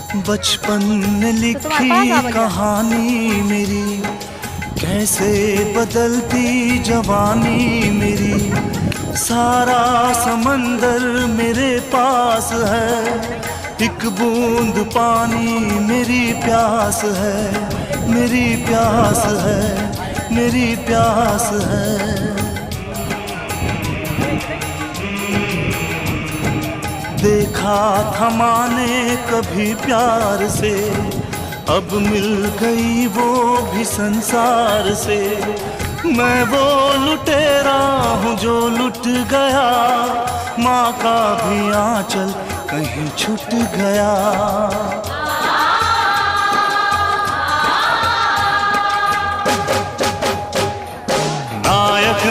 बचपन ने लिखी कहानी मेरी, कैसे बदलती जवानी मेरी। सारा समंदर मेरे पास है, एक बूंद पानी मेरी प्यास है, मेरी प्यास है, मेरी प्यास है। देखा था माने कभी प्यार से, अब मिल गई वो भी संसार से। मैं वो लुटेरा हूँ जो लुट गया, माँ का भी आंचल कहीं छूट गया। नायक